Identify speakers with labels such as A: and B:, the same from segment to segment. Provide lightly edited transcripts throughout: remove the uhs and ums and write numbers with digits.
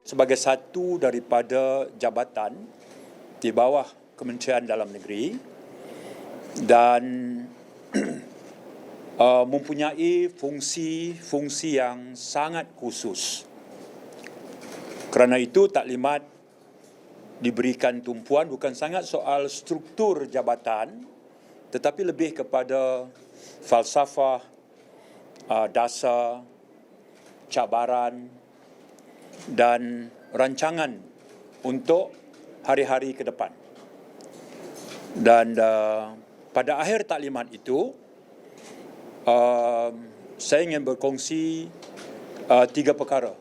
A: sebagai satu daripada jabatan di bawah Kementerian Dalam Negeri dan mempunyai fungsi yang sangat khusus. Kerana itu taklimat diberikan tumpuan bukan sangat soal struktur jabatan, tetapi lebih kepada falsafah, dasar, cabaran dan rancangan untuk hari-hari ke depan. Dan pada akhir taklimat itu, saya ingin berkongsi 3 perkara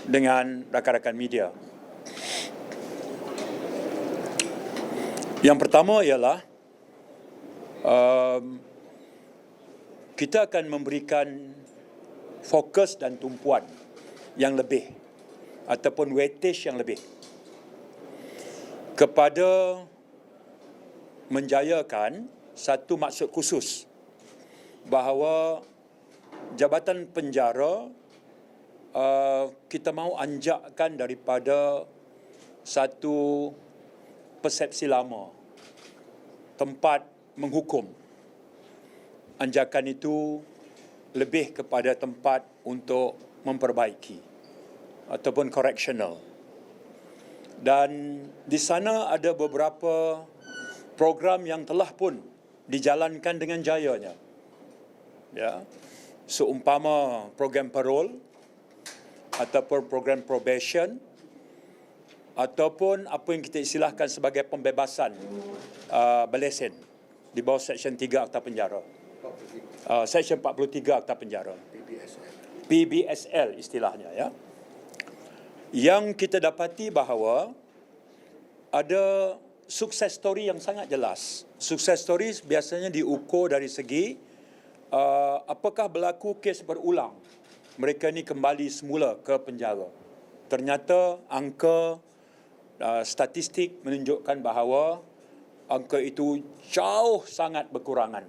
A: dengan rakan-rakan media. Yang pertama ialah kita akan memberikan fokus dan tumpuan yang lebih ataupun weightage yang lebih kepada menjayakan satu maksud khusus bahawa Jabatan Penjara kita mahu anjakkan daripada satu persepsi lama, tempat menghukum. Anjakan itu lebih kepada tempat untuk memperbaiki ataupun correctional. Dan di sana ada beberapa program yang telah pun dijalankan dengan jayanya. Ya, seumpama program parole ataupun program probation ataupun apa yang kita istilahkan sebagai pembebasan berlesen di bawah Seksyen 3 Akta Penjara. Seksyen 43 Akta Penjara. PBSL istilahnya, ya. Yang kita dapati bahawa ada sukses story yang sangat jelas. Sukses story biasanya diukur dari segi apakah berlaku kes berulang, mereka ni kembali semula ke penjara. Ternyata angka statistik menunjukkan bahawa angka itu jauh sangat berkurangan.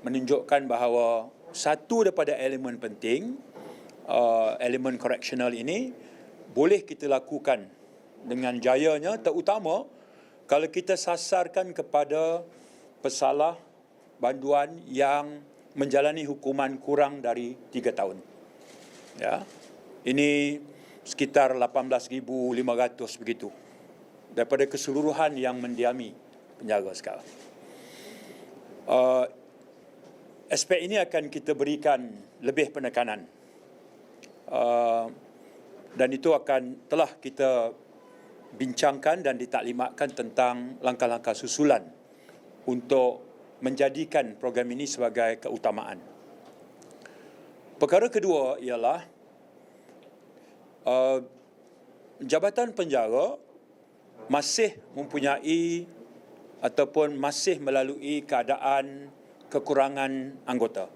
A: Menunjukkan bahawa satu daripada elemen penting, elemen correctional ini boleh kita lakukan dengan jayanya, terutama kalau kita sasarkan kepada pesalah banduan yang menjalani hukuman kurang dari 3 tahun. Ya. Ini sekitar 18,500 begitu daripada keseluruhan yang mendiami penjara sekarang. Aspek ini akan kita berikan lebih penekanan. Dan itu telah kita bincangkan dan ditaklimatkan tentang langkah-langkah susulan untuk menjadikan program ini sebagai keutamaan. Perkara kedua ialah Jabatan Penjara masih mempunyai ataupun masih melalui keadaan kekurangan anggota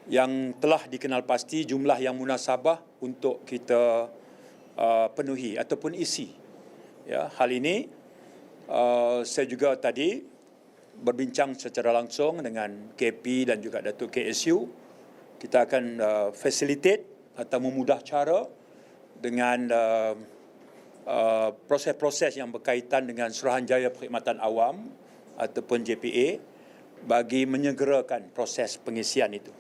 A: yang telah dikenal pasti jumlah yang munasabah untuk kita penuhi ataupun isi. Ya, hal ini saya juga tadi berbincang secara langsung dengan KP dan juga Datuk KSU. Kita akan facilitate atau memudah cara dengan proses-proses yang berkaitan dengan Suruhanjaya Perkhidmatan Awam ataupun JPA bagi menyegerakan proses pengisian itu.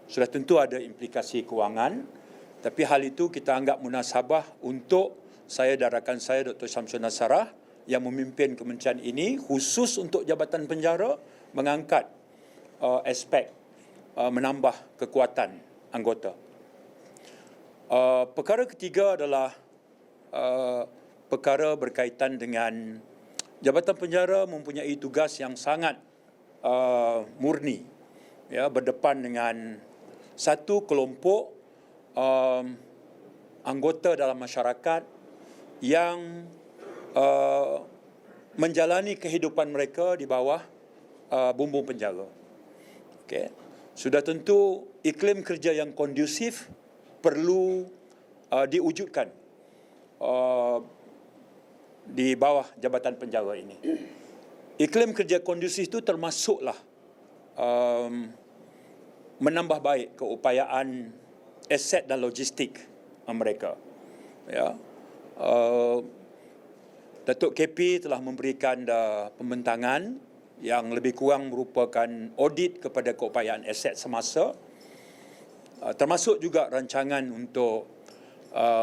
A: Sudah tentu ada implikasi kewangan, tapi hal itu kita anggap munasabah untuk saya dan rakan saya Dr. Syamsul Nasarah yang memimpin kementerian ini khusus untuk Jabatan Penjara mengangkat aspek menambah kekuatan anggota. Perkara ketiga adalah perkara berkaitan dengan Jabatan Penjara mempunyai tugas yang sangat murni, ya, berdepan dengan satu kelompok anggota dalam masyarakat yang menjalani kehidupan mereka di bawah bumbung penjara. Okay. Sudah tentu iklim kerja yang kondusif perlu diwujudkan di bawah Jabatan Penjara ini. Iklim kerja kondusif itu termasuklah menambah baik keupayaan aset dan logistik mereka. Ya, Datuk KP telah memberikan pembentangan yang lebih kurang merupakan audit kepada keupayaan aset semasa, termasuk juga rancangan untuk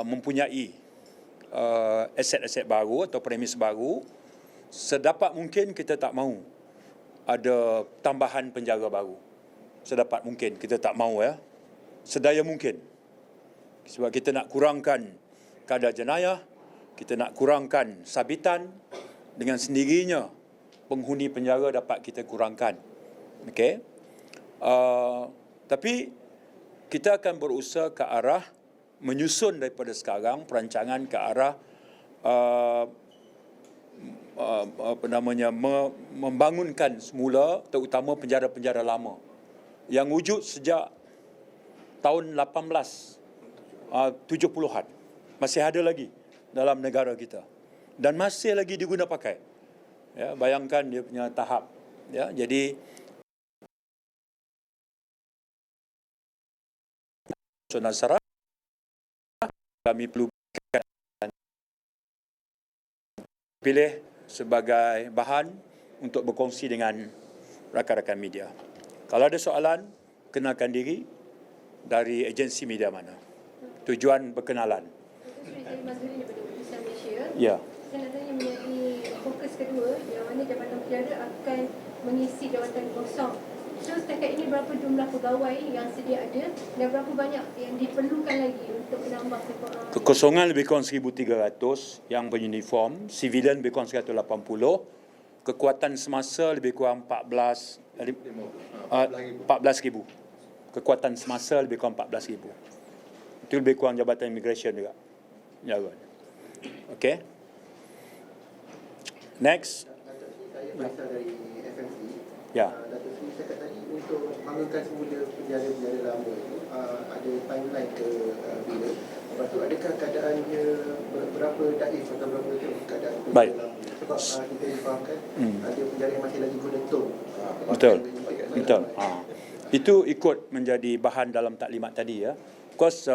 A: mempunyai aset-aset baru atau premis baru. Sedapat mungkin kita tak mahu ada tambahan penjara baru. Sedapat mungkin kita tak mahu, ya. Sedaya mungkin. Sebab kita nak kurangkan kadar jenayah, kita nak kurangkan sabitan, dengan sendirinya penghuni penjara dapat kita kurangkan. Okey. Tapi kita akan berusaha ke arah menyusun daripada sekarang perancangan ke arah membangunkan semula terutama penjara-penjara lama yang wujud sejak tahun 1870-an. Masih ada lagi dalam negara kita dan masih lagi diguna pakai. Ya, bayangkan dia punya tahap. Ya, jadi Nasara kami perlu pilih sebagai bahan untuk berkongsi dengan rakan-rakan media. Kalau ada soalan, kenalkan diri dari agensi media mana. Tujuan berkenalan. Ya.
B: Saya nak tanya mengenai fokus kedua, yang mana Jabatan Penjara akan mengisi jawatan kosong. So setakat ini berapa jumlah pegawai yang sedia ada dan berapa banyak yang diperlukan lagi untuk menambah
A: kekosongan lebih kurang 1,300 yang beruniform, civilian lebih kurang 180, kekuatan semasa lebih kurang 14,000. Kekuatan semasa lebih kurang 14,000. Itu lebih kurang Jabatan Immigration juga. Okey. Next.
C: Saya Faisal dari FMC.
A: Ya.
C: Datuk Seri cakap tadi untuk bangunkan semula penjara-penjara lama itu ada timeline ke bila. Lepas tu adakah keadaannya berapa daif atau berapa keadaan penjara lama? Sebab kita difahamkan ada penjara yang masih lagi guna tong.
A: Betul. Itu ikut menjadi bahan dalam taklimat tadi, ya. Of course,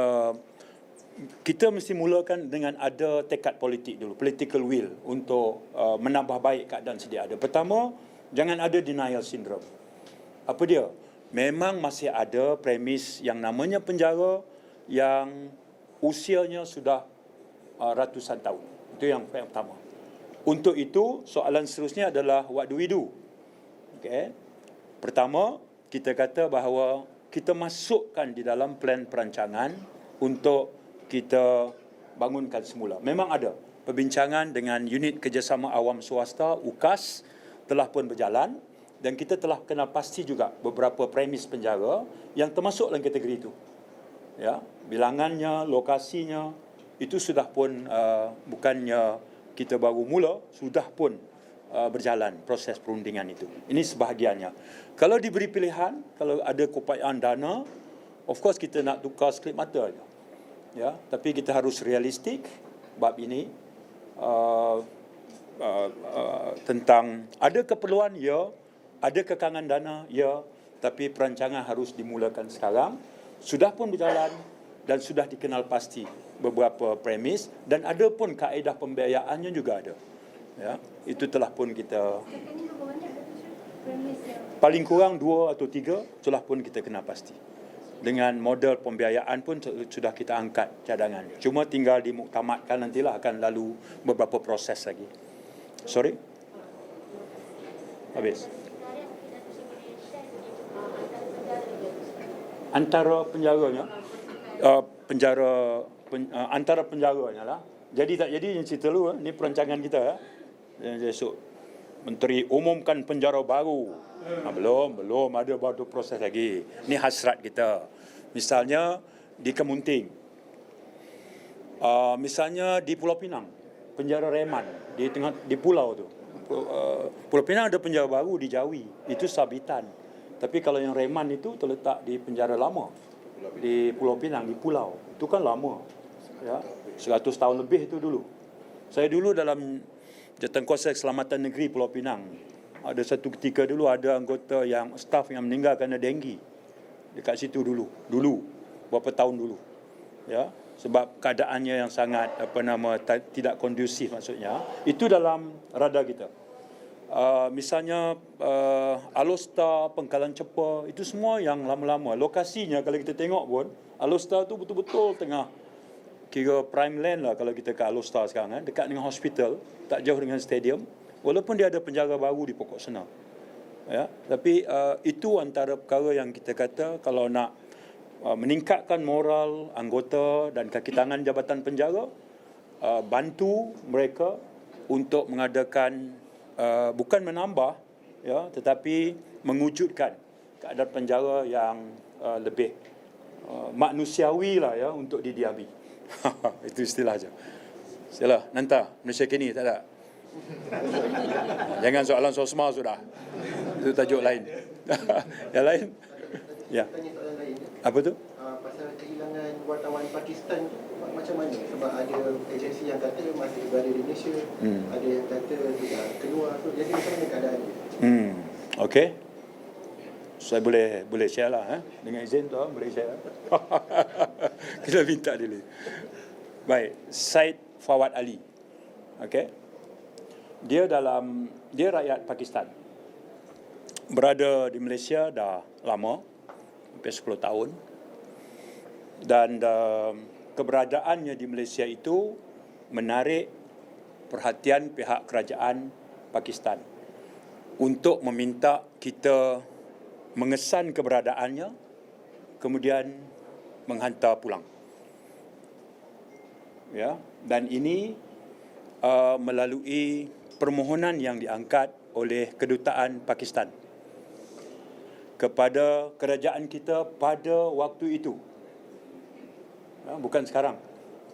A: kita mesti mulakan dengan ada tekad politik dulu, political will untuk menambah baik keadaan sedia ada. Pertama, jangan ada denial syndrome. Apa dia? Memang masih ada premis yang namanya penjara yang usianya sudah ratusan tahun. Itu yang pertama. Untuk itu, soalan seterusnya adalah what do we do? Okay. Pertama, kita kata bahawa kita masukkan di dalam plan perancangan untuk kita bangunkan semula. Memang ada perbincangan dengan unit kerjasama awam swasta, UKAS, telah pun berjalan dan kita telah kenal pasti juga beberapa premis penjara yang termasuk dalam kategori itu. Ya, bilangannya, lokasinya, itu sudah pun bukannya kita baru mula, sudah pun berjalan proses perundingan itu. Ini sebahagiannya. Kalau diberi pilihan, kalau ada keupayaan dana, of course kita nak tukar skrip mata saja. Ya, tapi kita harus realistik bab ini tentang ada keperluan, ya, ada kekangan dana, ya, tapi perancangan harus dimulakan sekarang. Sudah pun berjalan dan sudah dikenal pasti beberapa premis dan ada pun kaedah pembiayaannya juga ada. Ya, itu telah pun kita paling kurang 2 atau 3 telah pun kita kenal pasti. Dengan model pembiayaan pun sudah kita angkat cadangan. Cuma tinggal dimuktamadkan, nantilah akan lalu beberapa proses lagi. Sorry? Habis. Antara penjaranya, antara penjaranya lah. Jadi tak jadi yang cerita dulu, ni perancangan kita. Esok Menteri umumkan penjara baru. Belum ada baru proses lagi. Ini hasrat kita. Misalnya di Kemunting. Misalnya di Pulau Pinang, penjara reman di pulau tu. Pulau Pinang ada penjara baru di Jawi. Itu sabitan. Tapi kalau yang reman itu terletak di penjara lama di Pulau Pinang, di pulau. Itu kan lama. Ya, 100 tahun lebih itu dulu. Saya dulu dalam Jawatankuasa Keselamatan Negeri Pulau Pinang. Ada satu ketika dulu ada anggota yang staf yang meninggal kerana denggi dekat situ dulu berapa tahun dulu. Ya, sebab keadaannya yang sangat tidak kondusif maksudnya. Itu dalam radar kita. Misalnya Alostar, Pengkalan Cepa, itu semua yang lama-lama. Lokasinya kalau kita tengok pun, Alostar tu betul-betul tengah kira prime land lah kalau kita ke Alostar sekarang, dekat dengan hospital, tak jauh dengan stadium, walaupun dia ada penjara baru di pokok sana. Ya, tapi itu antara perkara yang kita kata kalau nak meningkatkan moral anggota dan kaki tangan Jabatan Penjara, bantu mereka untuk mengadakan bukan menambah, ya, tetapi mengwujudkan keadaan penjara yang lebih manusiawi lah, ya, untuk didiami. Itu istilah je. Istilah Nanta Malaysia kini tak ada. Jangan soalan sosma sudah. Itu tajuk lain. Yang lain? Ya.
C: Tanya soalan lain.
A: Apa tu?
C: Pasal kehilangan wartawan Pakistan tu macam mana? Sebab ada agensi yang kata masih berada di Malaysia, ada yang kata sudah keluar. So, jadi macam mana keadaan dia?
A: Okey. Saya boleh share lah, dengan izin tu boleh share. Kita minta dulu. Baik, Syed Fawad Ali. Okey. Dia rakyat Pakistan. Berada di Malaysia dah lama, hampir 10 tahun. Dan keberadaannya di Malaysia itu menarik perhatian pihak kerajaan Pakistan untuk meminta kita mengesan keberadaannya, kemudian menghantar pulang. Ya, dan ini melalui permohonan yang diangkat oleh kedutaan Pakistan kepada kerajaan kita pada waktu itu. Bukan sekarang.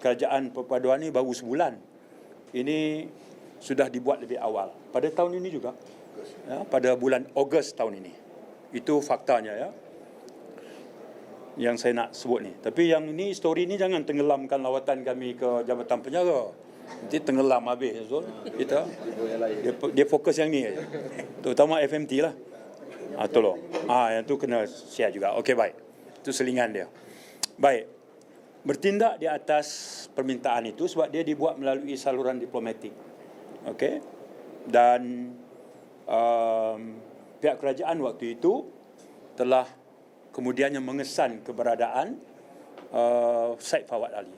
A: Kerajaan perpaduan ini baru sebulan. Ini sudah dibuat lebih awal. Pada tahun ini juga. Ya, pada bulan Ogos tahun ini. Itu faktanya, ya, yang saya nak sebut ni. Tapi yang ini, story ni jangan tenggelamkan lawatan kami ke Jabatan Penjara. Nanti tenggelam habis, Zul. Kita dia fokus yang ni aja. Terutama FMT lah. Tolong. Yang tu kena share juga. Okey, baik. Itu selingan dia. Baik. Bertindak di atas permintaan itu sebab dia dibuat melalui saluran diplomatik. Okey. Dan pihak kerajaan waktu itu telah kemudiannya mengesan keberadaan Syed Fawad Ali.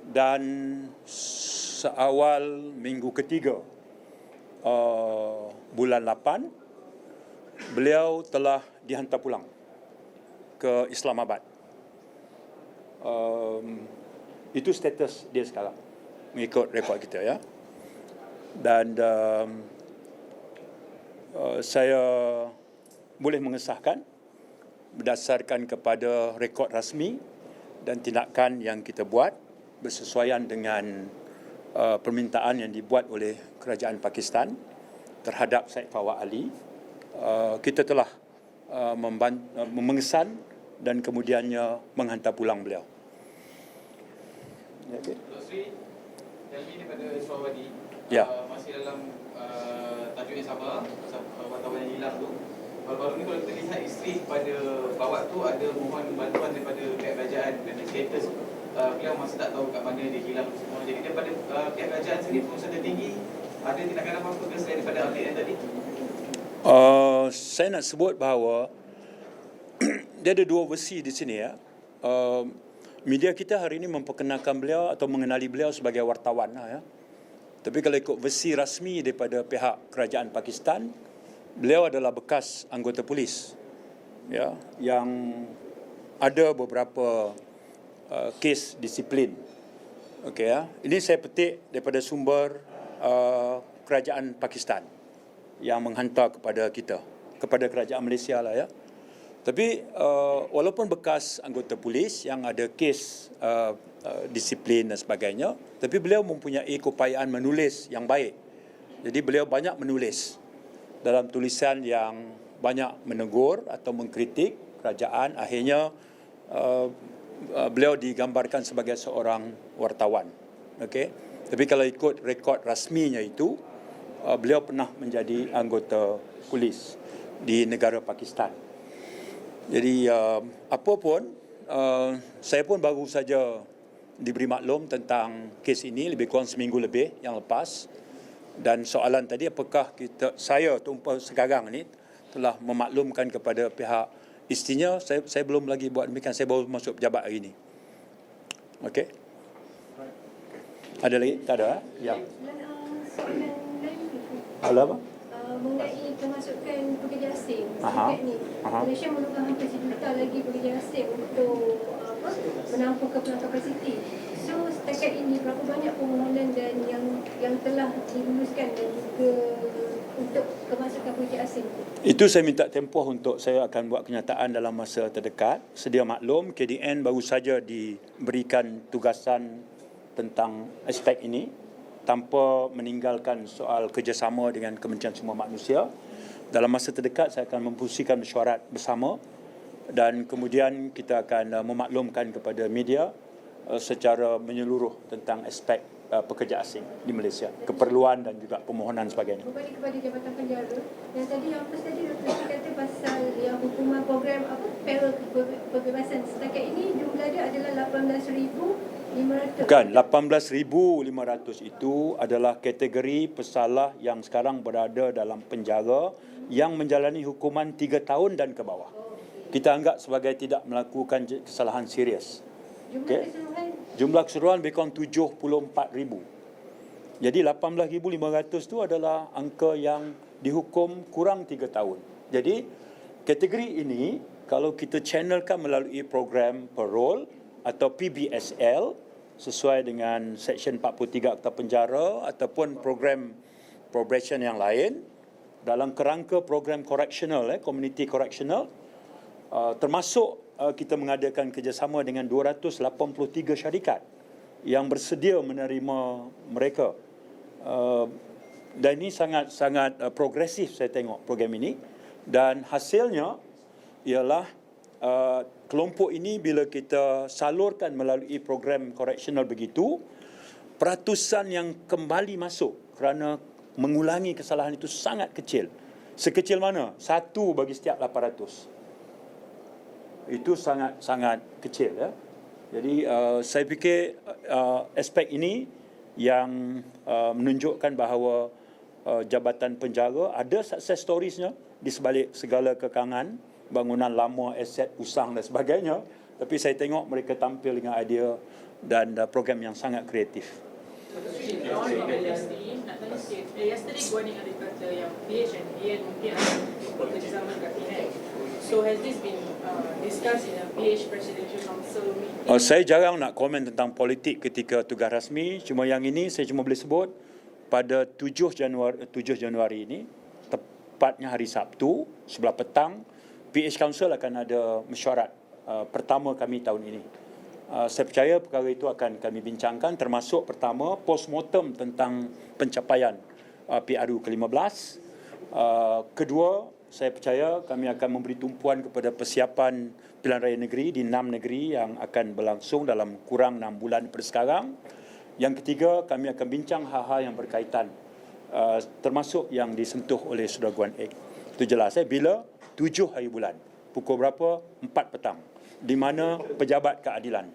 A: Dan seawal minggu ketiga bulan 8, beliau telah dihantar pulang ke Islamabad. Itu status dia sekarang mengikut rekod kita, ya. Dan saya boleh mengesahkan berdasarkan kepada rekod rasmi dan tindakan yang kita buat bersesuaian dengan permintaan yang dibuat oleh kerajaan Pakistan terhadap Syed Fawad Ali. Kita telah mengesan dan kemudiannya menghantar pulang beliau.
D: Okay. Sri, Helmi daripada Surawadi,
A: ya.
D: Masih dalam tajuk yang sama, wartawan yang hilang tu. Baru-baru ni kalau kita lihat isteri kepada Fawad tu ada mohon bantuan daripada pihak kerajaan dan status beliau masih tak tahu kat mana dia hilang semua. Jadi daripada pihak kerajaan sendiri, pengurusan tertinggi, ada tindakan apa-apa ke selain daripada update yang tadi?
A: Saya nak sebut bahawa dia ada dua versi di sini, ya. Media kita hari ini memperkenalkan beliau atau mengenali beliau sebagai wartawan, ya. Tapi kalau ikut versi rasmi daripada pihak kerajaan Pakistan, beliau adalah bekas anggota polis, ya, yang ada beberapa kes disiplin. Okey, ya. Ini saya petik daripada sumber kerajaan Pakistan yang menghantar kepada kita, kepada kerajaan Malaysia lah, ya. Tapi walaupun bekas anggota polis yang ada kes disiplin dan sebagainya, tapi beliau mempunyai keupayaan menulis yang baik. Jadi beliau banyak menulis dalam tulisan yang banyak menegur atau mengkritik kerajaan. Akhirnya beliau digambarkan sebagai seorang wartawan. Okey. Tapi kalau ikut rekod rasminya itu, beliau pernah menjadi anggota polis di negara Pakistan. Jadi apa pun, saya pun baru saja diberi maklum tentang kes ini lebih kurang seminggu lebih yang lepas. Dan soalan tadi, apakah saya tumpah sekarang ni telah memaklumkan kepada pihak istrinya, saya belum lagi buat demikian, saya baru masuk pejabat hari ini. Okey. Ada lagi? Tak ada? Ya.
B: Dan soalan lain
A: Apa?
B: mengenai kemasukan pekerja asing
A: Aha.
B: setakat ni.
A: Aha.
B: Malaysia memerlukan hampir 1 juta lagi pekerja asing untuk menampung kekurangan kapasiti. So setakat ini berapa banyak permohonan dan yang telah diluluskan dan juga untuk kemasukan pekerja asing?
A: Itu saya minta tempoh untuk saya akan buat kenyataan dalam masa terdekat. Sedia maklum, KDN baru saja diberikan tugasan tentang aspek ini tanpa meninggalkan soal kerjasama dengan Kementerian Sumber Manusia. Dalam masa terdekat saya akan memfungsikan mesyuarat bersama dan kemudian kita akan memaklumkan kepada media secara menyeluruh tentang aspek pekerja asing di Malaysia, keperluan dan juga permohonan sebagainya.
B: Kembali kepada Jabatan Penjara, yang tadi yang first tadi Dr. kata pasal yang hukuman program parol kebebasan. Setakat ini jumlah dia adalah 18,500.
A: Bukan, 18,500 itu adalah kategori pesalah yang sekarang berada dalam penjara yang menjalani hukuman 3 tahun dan ke bawah. Kita anggap sebagai tidak melakukan kesalahan serius.
B: Jumlah
A: Okey.
B: keseluruhan
A: Jumlah keseluruhan lebih kurang 74,000. Jadi 18,500 itu adalah angka yang dihukum kurang 3 tahun. Jadi kategori ini kalau kita channelkan melalui program parole atau PBSL sesuai dengan Seksyen 43 Akta Penjara ataupun program probation yang lain dalam kerangka program correctional, community correctional, termasuk kita mengadakan kerjasama dengan 283 syarikat yang bersedia menerima mereka. Dan ini sangat progresif saya tengok program ini. Dan hasilnya ialah kelompok ini bila kita salurkan melalui program correctional begitu, peratusan yang kembali masuk kerana mengulangi kesalahan itu sangat kecil. Sekecil mana? 1 bagi setiap 800. Itu sangat kecil. Ya. Jadi saya fikir aspek ini yang menunjukkan bahawa Jabatan Penjara ada success storiesnya di sebalik segala kekangan, bangunan lama, aset usang dan sebagainya. Tapi saya tengok mereka tampil dengan idea dan program yang sangat kreatif.
E: Yesterday Guani ada kata yang PH and DN mungkin akan bekerjasama dekat Penang. So has this been discussed in a PH Presidential Council meeting?
A: Saya jarang nak komen tentang politik ketika tugas rasmi. Cuma yang ini saya cuma boleh sebut pada 7 Januari ini, tepatnya hari Sabtu, sebelah petang, PH Council akan ada mesyuarat pertama kami tahun ini. Saya percaya perkara itu akan kami bincangkan, termasuk pertama postmortem tentang pencapaian PRU ke-15. Kedua, saya percaya kami akan memberi tumpuan kepada persiapan pilihan raya negeri di 6 negeri yang akan berlangsung dalam kurang 6 bulan daripada sekarang. Yang ketiga, kami akan bincang hal-hal yang berkaitan termasuk yang disentuh oleh Saudara Guan Ek. Itu jelas. Bila 7 hari bulan. Pukul berapa? 4 petang. Di mana pejabat keadilan.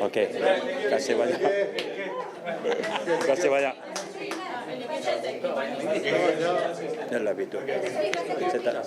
A: Okey. Terima kasih banyak. Terima kasih banyak. Dah lah itu. Saya tak.